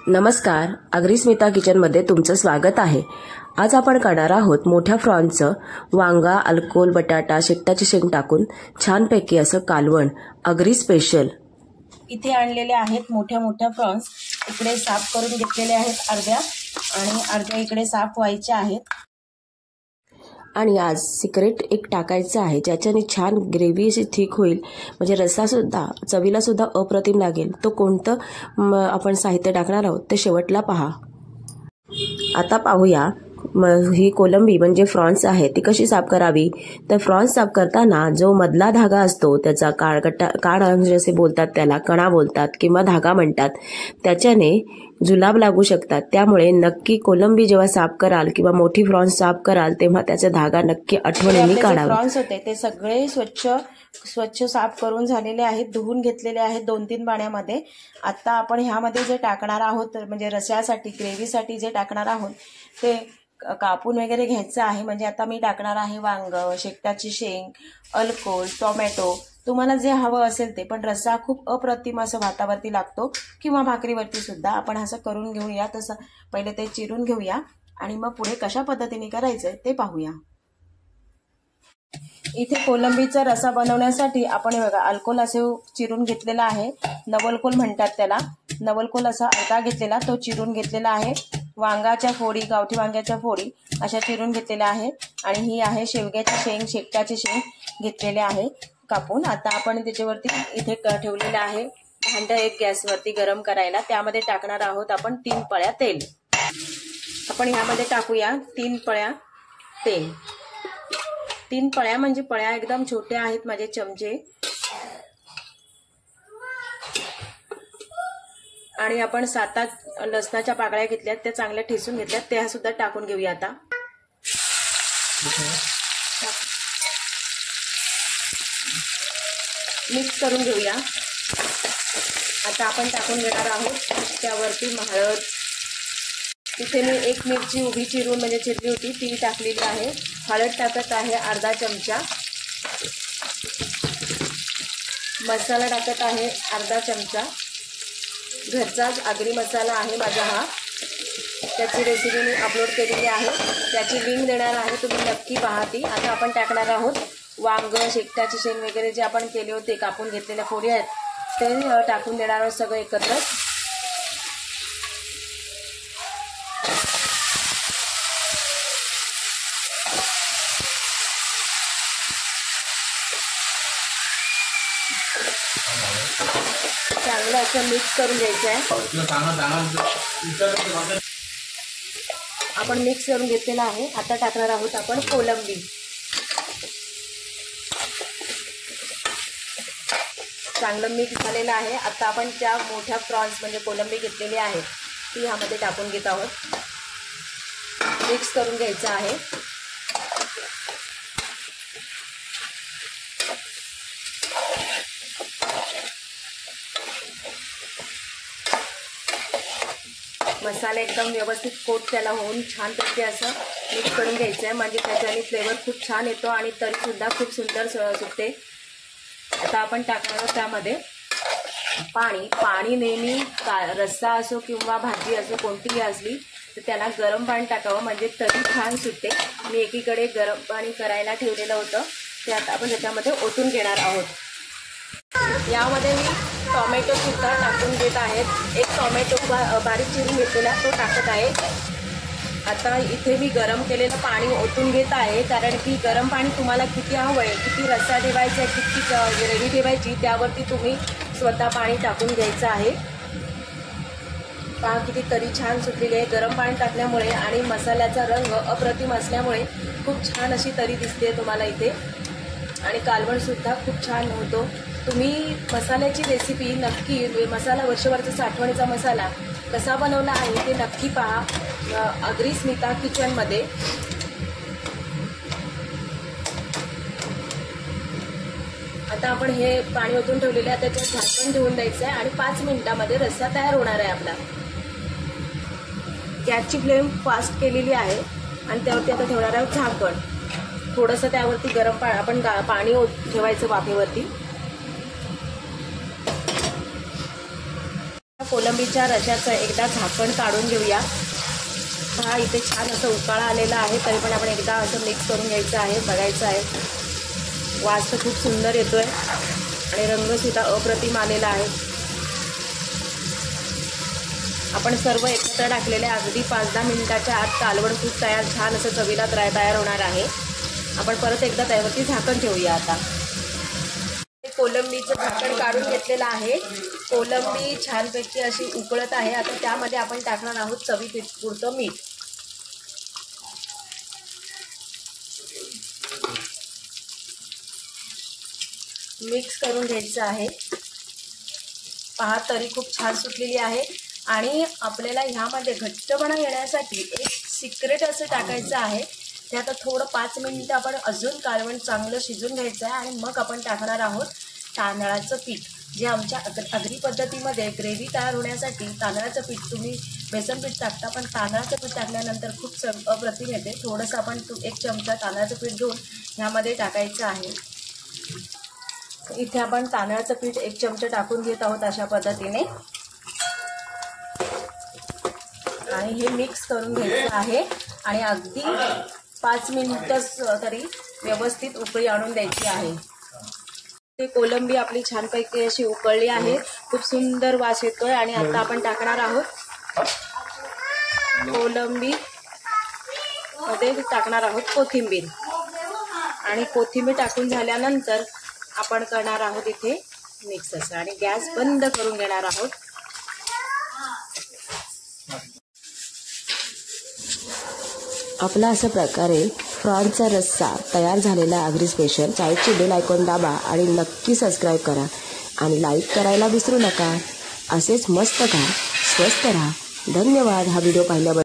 नमस्कार, अग्रिस्मिता किचनमध्ये तुमचं स्वागत आहे। आज आपण करणार आहोत मोठ्या फ्रॉन्सचं वांगा, अल्कोल, बटाटा, शेकटाची शेंग टाकून छानपैकी असं कालवण अग्री स्पेशल। इथे आणलेले आहेत मोठ्या फ्रॉन्स। इकडे साफ करून घेतलेले आहेत अर्ध्या आणि अर्ध्या इकडे साफ व्हायचे आहेत। आणि आज सिक्रेट एक टाकायचं आहे ज्याच्याने छान ग्रेव्ही अशी थिक होईल, म्हणजे रस्सा सुद्धा चवीला सुद्धा अप्रतिम लागेल। तो कोणतं आपण साहित्य टाकणार आहोत ते शेवटला पहा। आता पाहूया ही कोलंबी म्हणजे फ्रॉन्स आहे ती कशी साफ करावी। तर फ्रॉन्स साफ करताना जो मधला धागा असतो त्याचा काळ जसे बोलतात त्याला कणा बोलतात किंवा धागा म्हणतात, त्याच्याने जुलाब लागू शकतात। त्यामुळे नक्की कोलंबी जेव्हा साफ कराल किंवा मोठी फ्रॉन्स साफ कराल तेव्हा त्याचा धागा नक्की आठवणीने काढावा। फ्रॉन्स होते ते सगळे स्वच्छ साफ करून झालेले आहेत, धुवून घेतलेले आहेत 2-3 पाण्यामध्ये। आता आपण ह्यामध्ये जे टाकणार आहोत म्हणजे रस्स्यासाठी ग्रेव्हीसाठी जे टाकणार आहोत ते कापून वगैरे घ्यायचं आहे। म्हणजे आता मी टाकणार आहे वांग, शेकटाची शेंग, अल्कोल, टोमॅटो, तुम्हाला जे हवं असेल ते। पण रस्सा खूप अप्रतिम असं भातावरती लागतो किंवा भाकरीवरती सुद्धा। आपण असं करून घेऊया। तसं पहिले ते चिरून घेऊया आणि मग पुढे कशा पद्धतीने करायचं ते पाहूया। इथे कोलंबीचा रस्सा बनवण्यासाठी आपण बघा अल्कोल असे चिरून घेतलेला आहे, नवलकोल म्हणतात त्याला। नवलकोल असा अर्धा घेतलेला तो चिरून घेतलेला आहे। वांगाच्या फोडी, गावठी वांग्याच्या फोडी अशा चिरून घेतलेल्या आहे आणि ही आहे शेवग्याची शेंग, शेकटाची शेंग घेतलेले आहे कापून। आता आपण त्याच्यावरती इथे ठेवलेलं आहे भांडं एक गॅसवरती गरम करायला। त्यामध्ये टाकणार आहोत आपण 3 पळ्या तेल। आपण ह्यामध्ये टाकूया 3 पळ्या तेल। 3 पळ्या म्हणजे पळ्या एकदम छोट्या आहेत माझे चमचे। आणि आपण 7-8 लसणाच्या पाकळ्या घेतल्यात, त्या चांगल्या ठेचून घेतल्यात, त्या सुद्धा टाकून घेऊया। आता मिक्स करून घेऊया। आता आपण टाकून घेणार आहोत त्यावरती हळद। इथे मी 1 मिरची उभी चिरून म्हणजे चिरली होती ती टाकलेली आहे। हळद टाकत आहे अर्धा चमचा, मसाला टाकत आहे अर्धा चमचा, घरचाच आगरी मसाला आहे माझा हा। त्याची रेसिपी मी अपलोड केलेली आहे, त्याची लिंक देणार आहे, तुम्ही नक्की पहा ती। आता आपण टाकणार आहोत वांग, शेकटाची शेंग वगैरे जे आपण केले होते, कापून घेतलेल्या फोडी आहेत ते टाकून देणार आहोत सगळं एकत्र। चांगलं असं मिक्स करून घ्यायचं आहे। आपण मिक्स करून घेतलेलं आहे। आता टाकणार आहोत आपण कोलंबी। चांगलं मिक्स झालेलं आहे। आता आपण त्या मोठ्या फ्रॉन्स म्हणजे कोलंबी घेतलेली आहे ती ह्यामध्ये टाकून घेत आहोत। मिक्स करून घ्यायचं आहे। मसाला एकदम व्यवस्थित कोट त्याला होऊन छानपैकी असं मिक्स करून घ्यायचं आहे, म्हणजे त्याच्याने फ्लेवर खूप छान येतो आणि तरीसुद्धा खूप सुंदर सुटते। आता आपण टाकणार आहोत त्यामध्ये पाणी नेहमी रस्सा असो किंवा भाजी असो कोणतीही असली तर त्याला गरम पाणी टाकावं, म्हणजे तरी छान सुटते। मी एकीकडे गरम पाणी करायला ठेवलेलं होतं ते आता आपण त्याच्यामध्ये ओतून घेणार आहोत। यामध्ये मी टोमॅटो सुद्धा टाकून घेत आहेत। 1 टोमॅटो बारीक चिरून घेतलेला तो टाकत आहे। आता इथे मी गरम केलेलं पाणी ओतून घेत आहे, कारण की गरम पाणी तुम्हाला किती हवं आहे, किती रस्सा ठेवायचा आहे, किती ग्रेव्ही ठेवायची त्यावरती तुम्ही स्वतः पाणी टाकून घ्यायचं आहे। पहा किती तरी छान सुटलेली आहे गरम पाणी टाकल्यामुळे, आणि मसाल्याचा रंग अप्रतिम असल्यामुळे खूप छान अशी तरी दिसते तुम्हाला इथे, आणि कालवण सुद्धा खूप छान होतो। तुम्ही मसाल्याची रेसिपी नक्की, मसाला वर्षभरचा साठवणीचा मसाला कसा बनवला आहे ते नक्की पहा अग्रिस्मिता किचनमध्ये। आता आपण हे पाणी ओतून ठेवलेलं आहे, त्याच्यात झाकण ठेवून द्यायचं आहे आणि 5 मिनिटामध्ये रस्सा तयार होणार आहे आपला। गॅसची फ्लेम फास्ट केलेली आहे आणि त्यावरती आता ठेवणार आहोत झाकण। थोडंसं त्यावरती गरम आपण पाणी ठेवायचं वाफेवरती। कोलंबीच्या रश्याचं एकदा झाकण काढून घेऊया. हा इथे छान असं उकाळा आलेला आहे, तरी पण आपण एकदा असं मिक्स करून घ्यायचं आहे, बघायचं आहे. वास तर खूप सुंदर येतोय आणि रंगसुद्धा अप्रतिम आलेला आहे. आपण सर्व एकत्र टाकलेले अगदी 5-10 मिनिटाच्या आत कालवण खूप छान असं चवीला तयार होणार आहे. आपण परत एकदा त्यावरती झाकण ठेवूया. आता कोलंबीचं झाकण काढून घेतलेलं आहे. कोलंबी छानपैकी अशी उकळत आहे. आता त्यामध्ये आपण टाकणार आहोत चवीपुरतं मीठ. मिक्स करून घ्यायचं आहे. पहा तरी खूप छान सुटलेली आहे. आणि आपल्याला ह्यामध्ये घट्टपणा येण्यासाठी एक सिक्रेट असं टाकायचं आहे. ते आता थोडं 5 मिनिटं आपण अजून कालवण चांगलं शिजून घ्यायचं आहे. आणि मग आपण टाकणार आहोत तांदळाचं पीठ. जे आमच्या आगरी पद्धतीमध्ये ग्रेव्ही तयार होण्यासाठी तांदळाचं पीठ, तुम्ही बेसन पीठ टाकता, पण तांदळाचं पीठ टाकल्यानंतर खूप अप्रतिम येते. थोडंसं आपण 1 चमचा तांदळाचं पीठ घेऊन ह्यामध्ये टाकायचं आहे. इथे आपण तांदळाचं पीठ 1 चमचा टाकून घेत आहोत अशा पद्धतीने. आणि हे मिक्स करून घ्यायचं आहे. आणि अगदी 5 मिनिटच तरी व्यवस्थित उकळी आणून द्यायची आहे. ते कोलंबी आपली छानपैकी अशी उकळली आहे. खूप सुंदर वास येतोय. आणि आता आपण टाकणार आहोत कोलंबी मध्ये टाकणार आहोत कोथिंबीर. आणि कोथिंबीर टाकून झाल्यानंतर आपण करणार आहोत इथे मिक्स असं. आणि गॅस बंद करून घेणार आहोत. आपला अशा प्रकारे प्रॉन्सचा रस्सा तयार झालेला आगरी स्पेशल. चायची बेल आयकॉन दाबा आणि नक्की सबस्क्राईब करा आणि लाईक करायला विसरू नका. असेच मस्त खा, स्वस्त राहा. धन्यवाद हा व्हिडिओ पाहिल्याबद्दल.